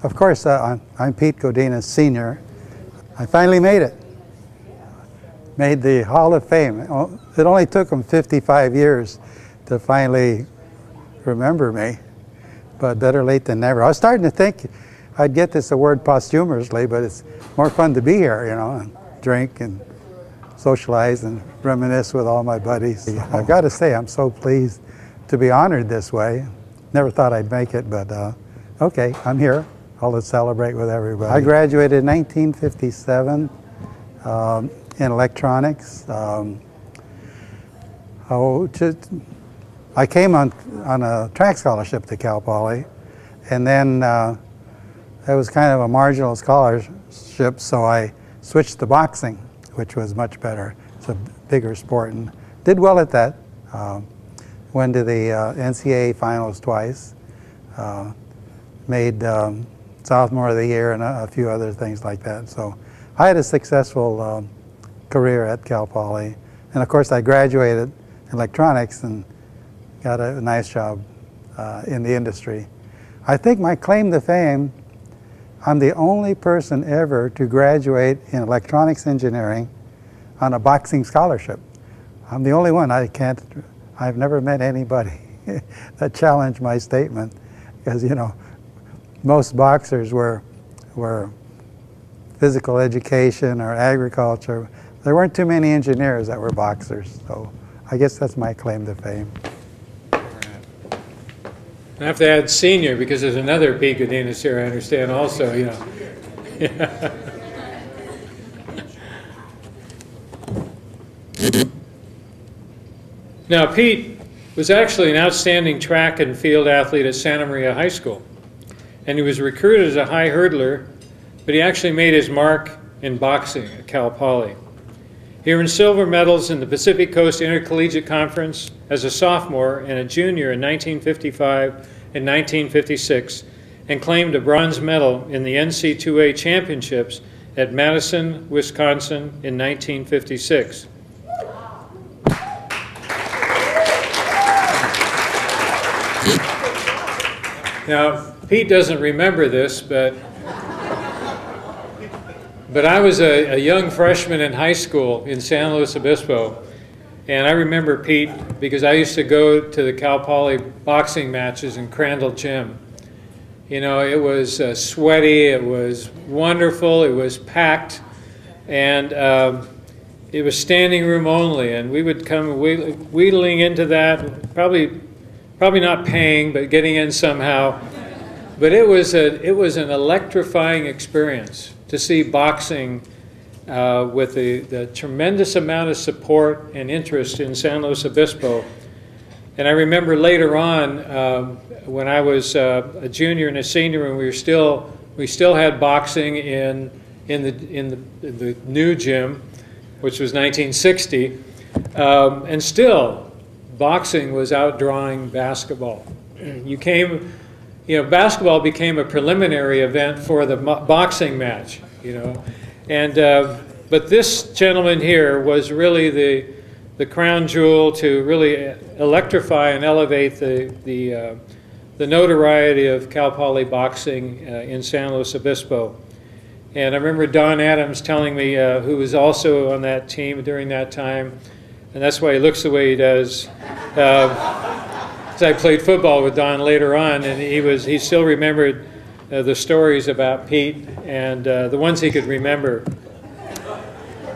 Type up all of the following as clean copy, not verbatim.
Of course, I'm Pete Godinez Sr. I finally made it. Made the Hall of Fame. It only took them 55 years to finally remember me, but better late than never. I was starting to think I'd get this award posthumously, but it's more fun to be here, you know, and drink and socialize and reminisce with all my buddies. I've got to say, I'm so pleased to be honored this way. Never thought I'd make it, but okay, I'm here. I'll celebrate with everybody. I graduated in 1957 in electronics. I came on a track scholarship to Cal Poly, and then it was kind of a marginal scholarship, so I switched to boxing, which was much better. It's a bigger sport, and did well at that. Went to the NCAA finals twice, made sophomore of the year and a few other things like that. So I had a successful career at Cal Poly, and of course I graduated in electronics and got a nice job in the industry. I think my claim to fame, I'm the only person ever to graduate in electronics engineering on a boxing scholarship. I'm the only one. I've never met anybody that challenged my statement, because, you know, most boxers were physical education or agriculture. There weren't too many engineers that were boxers, so I guess that's my claim to fame. I have to add senior because there's another Pete Godinez here, I understand, also, you know. Yeah. Now, Pete was actually an outstanding track and field athlete at Santa Maria High School, and he was recruited as a high hurdler, but he actually made his mark in boxing at Cal Poly. He earned silver medals in the Pacific Coast Intercollegiate Conference as a sophomore and a junior in 1955 and 1956, and claimed a bronze medal in the NCAA Championships at Madison, Wisconsin in 1956. Now, Pete doesn't remember this, but I was a young freshman in high school in San Luis Obispo, and I remember Pete because I used to go to the Cal Poly boxing matches in Crandall Gym. You know, it was sweaty, it was wonderful, it was packed, and it was standing room only, and we would come wheedling into that, probably not paying, but getting in somehow. But it was an electrifying experience to see boxing with the tremendous amount of support and interest in San Luis Obispo. And I remember later on, when I was a junior and a senior, and we still had boxing in the new gym, which was 1960, and still boxing was outdrawing basketball. Basketball became a preliminary event for the boxing match, you know. And but this gentleman here was really the crown jewel to really electrify and elevate the notoriety of Cal Poly boxing in San Luis Obispo. And I remember Don Adams telling me, who was also on that team during that time, and that's why he looks the way he does. I played football with Don later on, and he still remembered the stories about Pete and the ones he could remember.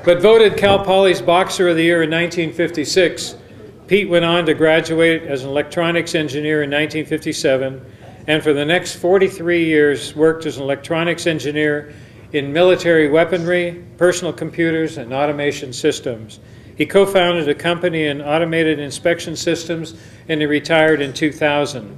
But voted Cal Poly's Boxer of the Year in 1956, Pete went on to graduate as an electronics engineer in 1957, and for the next 43 years worked as an electronics engineer in military weaponry, personal computers, and automation systems. He co-founded a company in automated inspection systems, and he retired in 2000.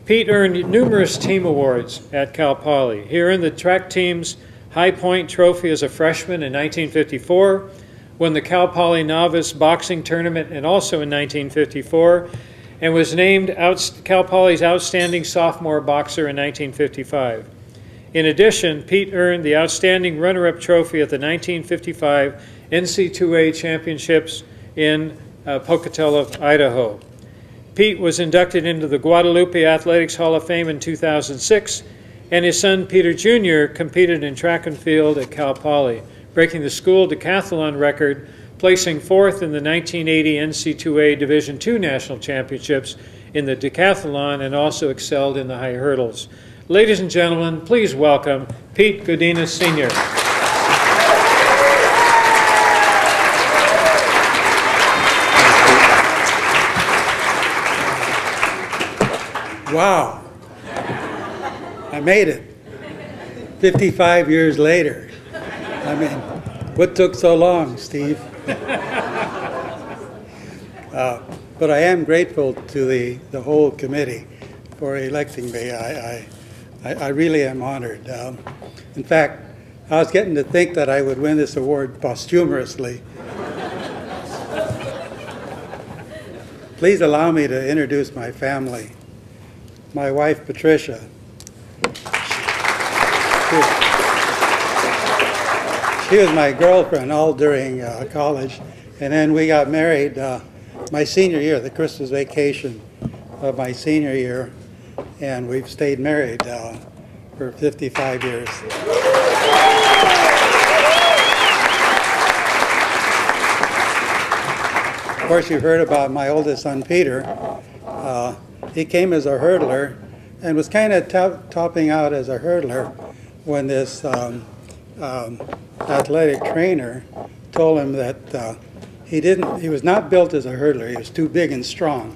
Pete earned numerous team awards at Cal Poly. He earned the track team's High Point Trophy as a freshman in 1954, won the Cal Poly Novice Boxing Tournament and also in 1954, and was named Cal Poly's Outstanding Sophomore Boxer in 1955. In addition, Pete earned the Outstanding Runner-Up Trophy at the 1955 NCAA Championships in Pocatello, Idaho. Pete was inducted into the Guadalupe Athletics Hall of Fame in 2006 and his son Peter Jr. competed in track and field at Cal Poly, breaking the school decathlon record, placing fourth in the 1980 NCAA Division II National Championships in the decathlon, and also excelled in the high hurdles. Ladies and gentlemen, please welcome Pete Godinez Sr. Wow, I made it 55 years later. I mean, what took so long, Steve? But I am grateful to the whole committee for electing me. I really am honored. In fact, I was getting to think that I would win this award posthumously. Please allow me to introduce my family. My wife, Patricia. She was my girlfriend all during college, and then we got married my senior year, the Christmas vacation of my senior year, and we've stayed married for 55 years. Of course, you've heard about my oldest son, Peter. He came as a hurdler and was kind of topping out as a hurdler when this athletic trainer told him that he was not built as a hurdler. He was too big and strong,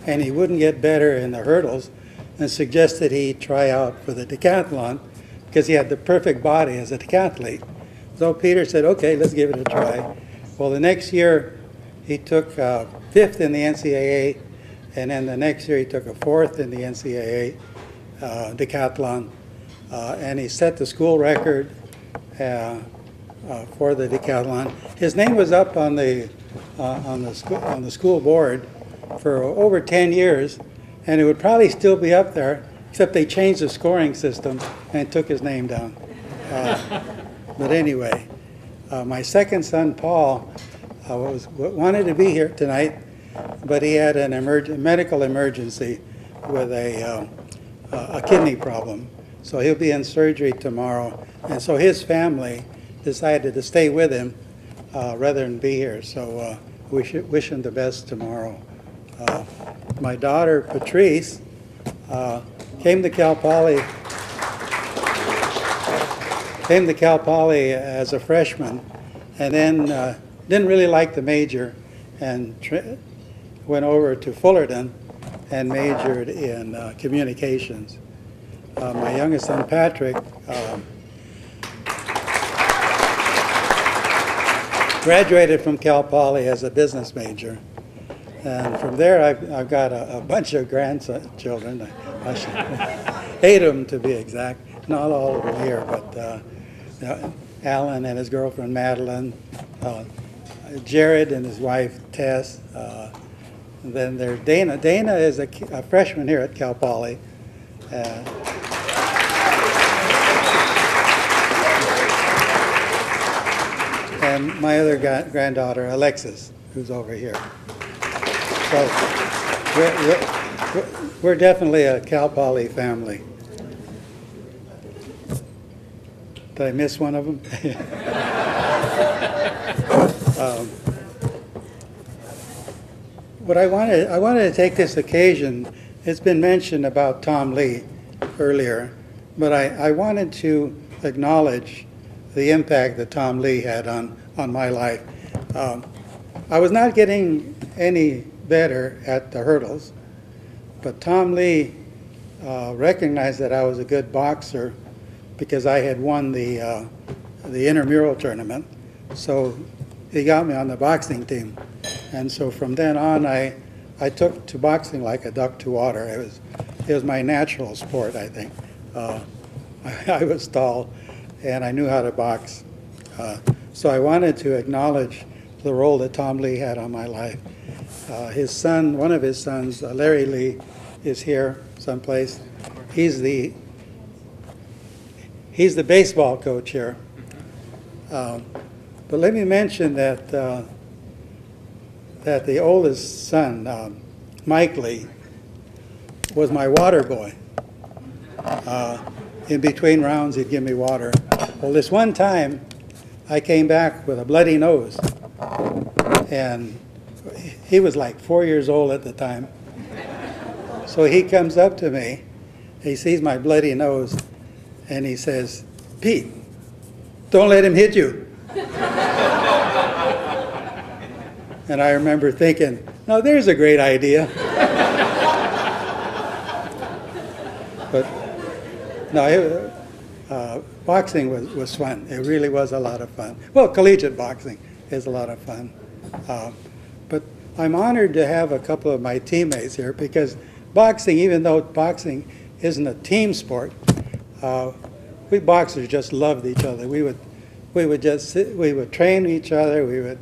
and he wouldn't get better in the hurdles, and suggested he try out for the decathlon because he had the perfect body as a decathlete. So Peter said, okay, let's give it a try. Well, the next year he took fifth in the NCAA, and then the next year he took a fourth in the NCAA decathlon, and he set the school record for the decathlon. His name was up on the school board for over 10 years, and it would probably still be up there, except they changed the scoring system and took his name down. But anyway, my second son, Paul, wanted to be here tonight, but he had a medical emergency with a kidney problem. So he'll be in surgery tomorrow. And so his family decided to stay with him rather than be here. So we should wish him the best tomorrow. My daughter, Patrice, came to Cal Poly as a freshman, and then didn't really like the major, and went over to Fullerton and majored in communications. My youngest son, Patrick, graduated from Cal Poly as a business major. And from there, I've got a bunch of grandchildren. I should 8 of them to be exact. Not all of them here, but Alan and his girlfriend, Madeline, Jared and his wife, Tess. And then there's Dana. Dana is a freshman here at Cal Poly. And my other granddaughter, Alexis, who's over here. So we're definitely a Cal Poly family. Did I miss one of them? What I wanted to take this occasion, it's been mentioned about Tom Lee earlier, but I wanted to acknowledge the impact that Tom Lee had on my life. I was not getting any better at the hurdles, but Tom Lee recognized that I was a good boxer because I had won the intramural tournament. So he got me on the boxing team. And so from then on, I took to boxing like a duck to water. It was my natural sport, I think. I was tall, and I knew how to box. So I wanted to acknowledge the role that Tom Lee had on my life. His son, one of his sons, Larry Lee, is here someplace. He's the baseball coach here. But let me mention that that the oldest son, Mike Lee, was my water boy. in between rounds, he'd give me water. Well, this one time, I came back with a bloody nose. And he was like 4 years old at the time. So he comes up to me, he sees my bloody nose, and he says, "Pete, don't let him hit you." And I remember thinking, no, there's a great idea. But no, boxing was fun. It really was a lot of fun. Well, collegiate boxing is a lot of fun. But I'm honored to have a couple of my teammates here because boxing, even though boxing isn't a team sport, we boxers just loved each other. We would just sit, we would train each other, we would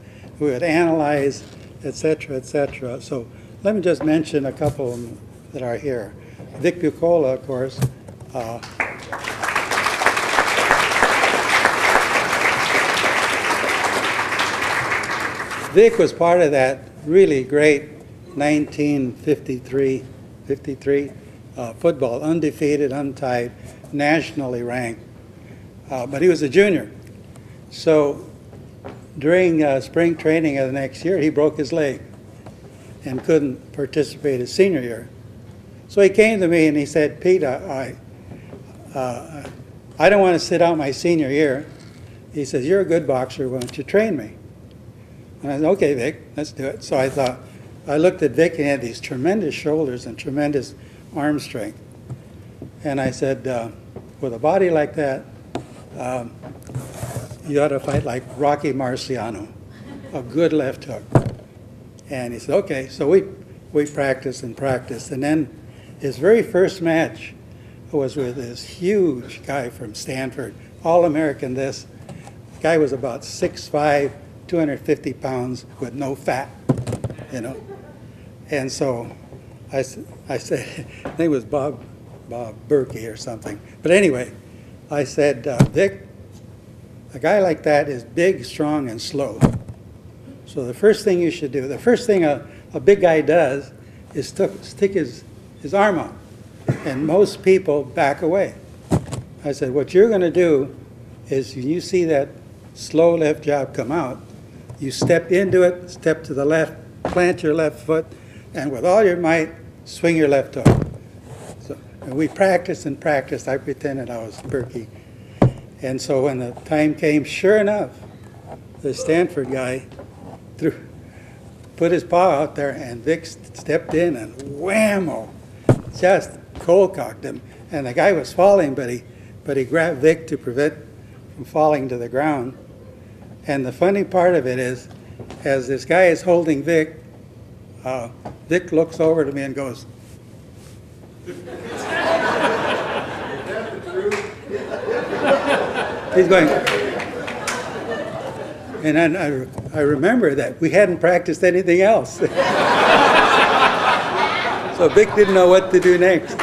analyze, etc., etc. So let me just mention a couple of them that are here. Vic Bucola, of course. Vic was part of that really great 1953 football, undefeated, untied, nationally ranked. But he was a junior. So during spring training of the next year, he broke his leg and couldn't participate his senior year. So he came to me and he said, "Pete, I don't want to sit out my senior year." He says, "You're a good boxer, why don't you train me?" And I said, "Okay, Vic, let's do it." So I looked at Vic and he had these tremendous shoulders and tremendous arm strength. And I said, with a body like that, you ought to fight like Rocky Marciano, a good left hook. And he said, okay. So we practiced and practiced. And then his very first match was with this huge guy from Stanford, All-American this. The guy was about 6'5", 250 pounds with no fat, you know. And so I said, his name was Bob Berkey or something. But anyway, I said, "Vic, a guy like that is big, strong, and slow. So the first thing you should do, the first thing a big guy does is stick his arm out. And most people back away." I said, "What you're going to do is when you see that slow left jab come out, you step into it, step to the left, plant your left foot, and with all your might, swing your left hook." So, and we practiced and practiced. I pretended I was Berkey. And so when the time came, sure enough, the Stanford guy put his paw out there, and Vic stepped in and whammo, just cold-cocked him. And the guy was falling, but he grabbed Vic to prevent from falling to the ground. And the funny part of it is, as this guy is holding Vic, Vic looks over to me and goes, he's going, and then I remember that we hadn't practiced anything else. So Vic didn't know what to do next.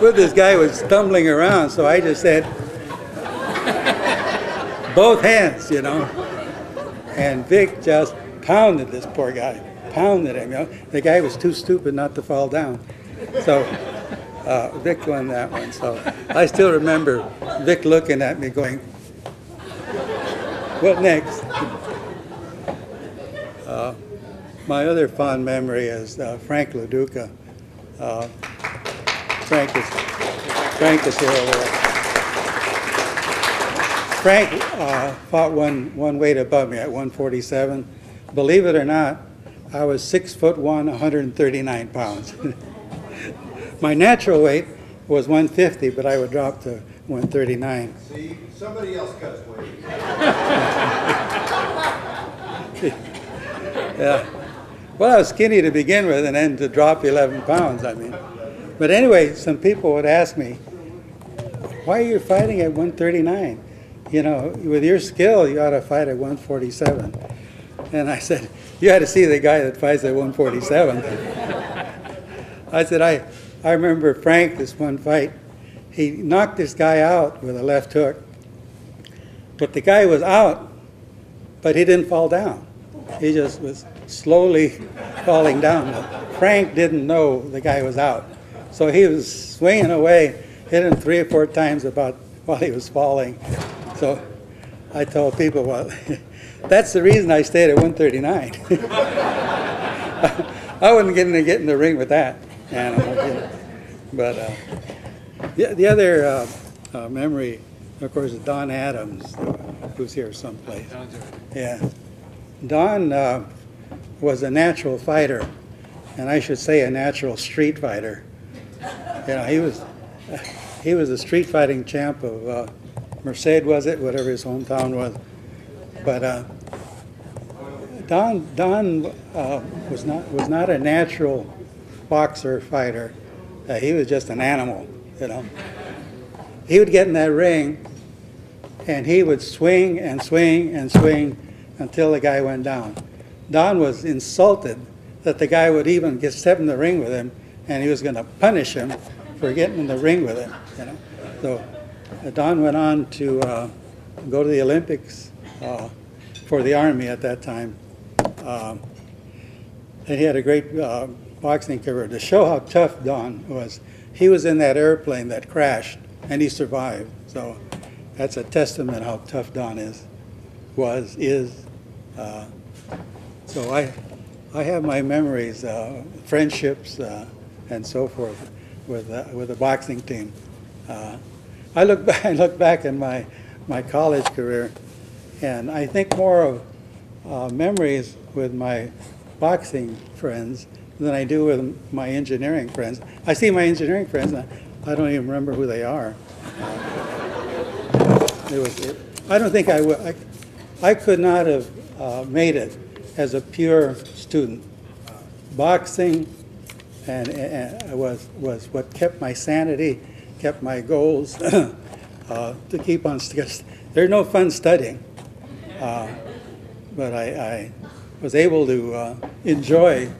But this guy was stumbling around, so I just said, both hands, you know. And Vic just pounded this poor guy, pounded him, you know. The guy was too stupid not to fall down. So Vic won that one. So I still remember Vic looking at me going, what next? My other fond memory is Frank LaDuca. Frank is here over there. Frank fought one weight above me at 147. Believe it or not, I was 6'1", 139 pounds. My natural weight was 150, but I would drop to 139. See, somebody else cuts weight. Yeah. Well, I was skinny to begin with, and then to drop 11 pounds, I mean. But anyway, some people would ask me, why are you fighting at 139? You know, with your skill, you ought to fight at 147. And I said, you ought to see the guy that fights at 147. I said, I remember Frank, this one fight, he knocked this guy out with a left hook. But the guy was out, but he didn't fall down. He just was slowly falling down. Frank didn't know the guy was out. So he was swinging away, hit him 3 or 4 times about while he was falling. So I told people, well, that's the reason I stayed at 139. I wouldn't get in the ring with that animal. You know. But the other memory, of course, is Don Adams, who's here someplace. Yeah. Don was a natural fighter, and I should say a natural street fighter. You know, he was a street fighting champ of Merced, was it? Whatever his hometown was. But Don was not a natural boxer fighter. He was just an animal, you know. He would get in that ring, and he would swing and swing and swing until the guy went down. Don was insulted that the guy would even step in the ring with him, and he was going to punish him for getting in the ring with him, you know. So Don went on to go to the Olympics for the Army at that time. And he had a great boxing career. To show how tough Don was, he was in that airplane that crashed, and he survived. So that's a testament how tough Don is. So I have my memories, friendships, and so forth with the boxing team. I look back in my college career, and I think more of memories with my boxing friends than I do with my engineering friends. I see my engineering friends, and I don't even remember who they are. I don't think I would. I could not have made it as a pure student. Boxing was what kept my sanity, kept my goals to keep on. There's no fun studying, but I was able to enjoy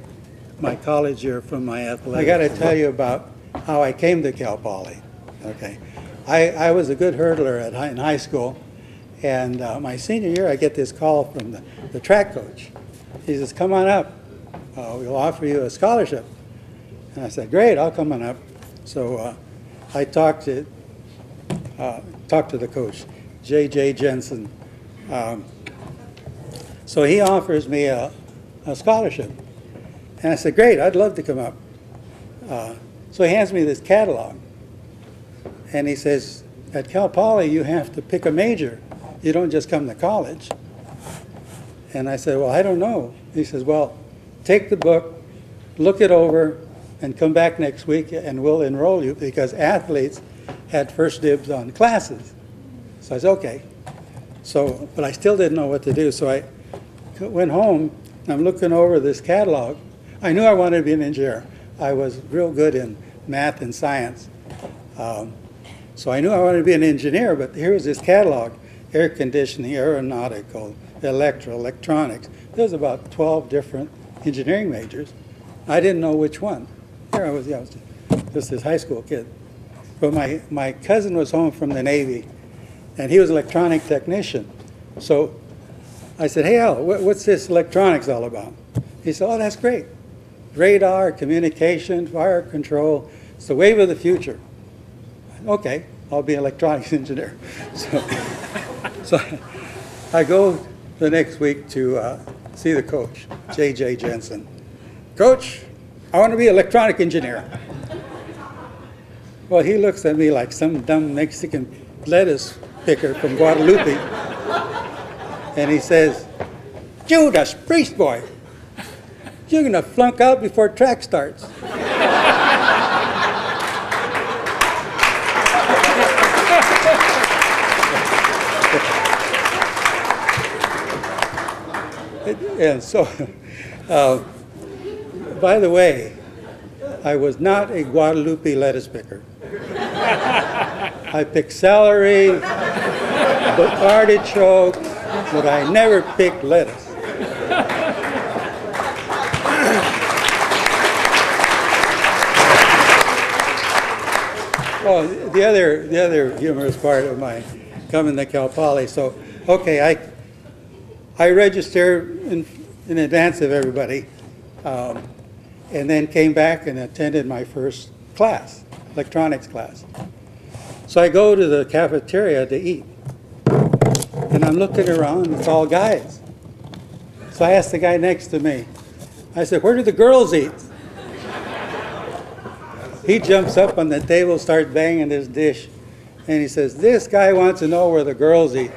my college year from my athletics. I got to tell you about how I came to Cal Poly. Okay, I was a good hurdler in high school, and my senior year I get this call from the track coach. He says, "Come on up. We'll offer you a scholarship." And I said, "Great, I'll come on up." So I talked to the coach, J.J. Jensen. So he offers me a scholarship. And I said, "Great, I'd love to come up." So he hands me this catalog. And he says, "At Cal Poly, you have to pick a major. You don't just come to college." And I said, "Well, I don't know." He says, "Well, take the book, look it over, and come back next week, and we'll enroll you," because athletes had first dibs on classes. So I said, "Okay." So, but I still didn't know what to do. So I went home, and I'm looking over this catalog. I knew I wanted to be an engineer. I was real good in math and science. So I knew I wanted to be an engineer, but here was this catalog: air conditioning, aeronautical, electronics. There's about 12 different engineering majors. I didn't know which one. Here I was just this high school kid. But my cousin was home from the Navy, and he was an electronic technician. So I said, "Hey, Al, what's this electronics all about?" He said, "Oh, that's great. Radar, communication, fire control. It's the wave of the future." "Okay, I'll be an electronics engineer." So I go the next week to see the coach, J.J. Jensen. "Coach, I want to be an electronic engineer." Well, he looks at me like some dumb Mexican lettuce picker from Guadalupe. And he says, "Judas Priest boy, you're going to flunk out before track starts." And so, by the way, I was not a Guadalupe lettuce picker. I picked celery, artichoke, but I never picked lettuce. Oh, the other humorous part of my coming to Cal Poly. So, okay, I registered in advance of everybody, and then came back and attended my first class, electronics class. So I go to the cafeteria to eat. And I'm looking around, it's all guys. So I asked the guy next to me, I said, where do the girls eat? He jumps up on the table, starts banging his dish, and he says, this guy wants to know where the girls eat.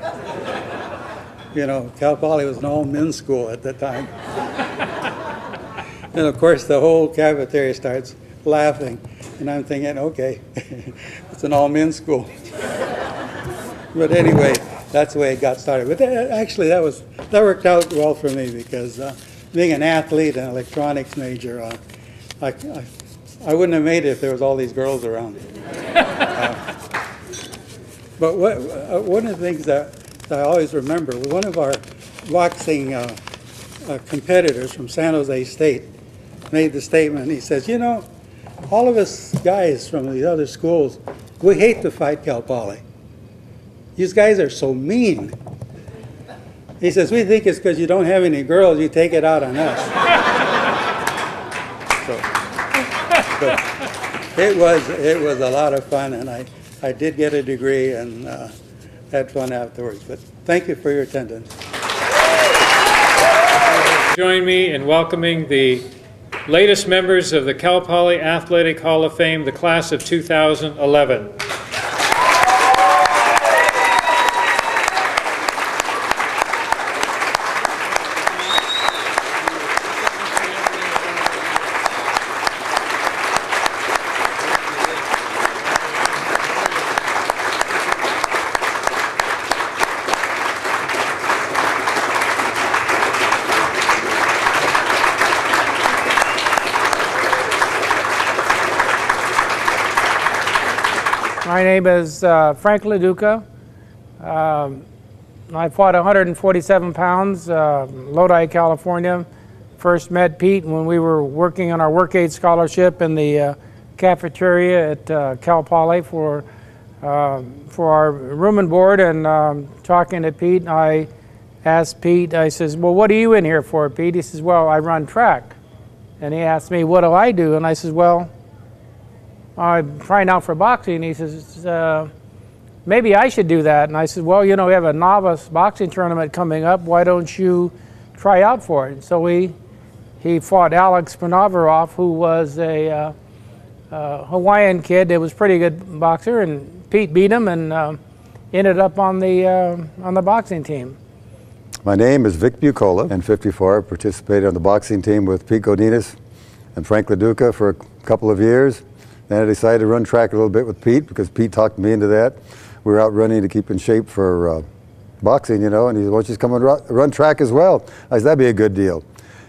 You know, Cal Poly was an all-men's school at the time. And of course, the whole cafeteria starts laughing. And I'm thinking, okay, it's an all-men's school. But anyway, that's the way it got started. But actually, that worked out well for me because being an athlete and electronics major, I wouldn't have made it if there was all these girls around. But one of the things that I always remember, one of our boxing competitors from San Jose State made the statement. He says, you know, all of us guys from the other schools, we hate to fight Cal Poly. These guys are so mean. He says, we think it's because you don't have any girls, you take it out on us. So it was a lot of fun, and I did get a degree and had fun afterwards. But thank you for your attendance. Join me in welcoming the latest members of the Cal Poly Athletic Hall of Fame, the class of 2011. My name is Frank LaDuca. I fought 147 pounds, Lodi, California. First met Pete when we were working on our work aid scholarship in the cafeteria at Cal Poly for our room and board. And talking to Pete, I asked Pete, I says, well, what are you in here for, Pete? He says, well, I run track. And he asked me, what do I do? And I says, well, I'm trying out for boxing. And he says, maybe I should do that. And I said, well, you know, we have a novice boxing tournament coming up. Why don't you try out for it? And so he fought Alex Panavarov, who was a Hawaiian kid that was a pretty good boxer. And Pete beat him and ended up on the boxing team. My name is Vic Bucola, and 54. I participated on the boxing team with Pete Godinez and Frank LaDuca for a couple of years. Then I decided to run track a little bit with Pete because Pete talked me into that. We were out running to keep in shape for boxing, you know, and he said, why don't you just come and run track as well? I said, that'd be a good deal.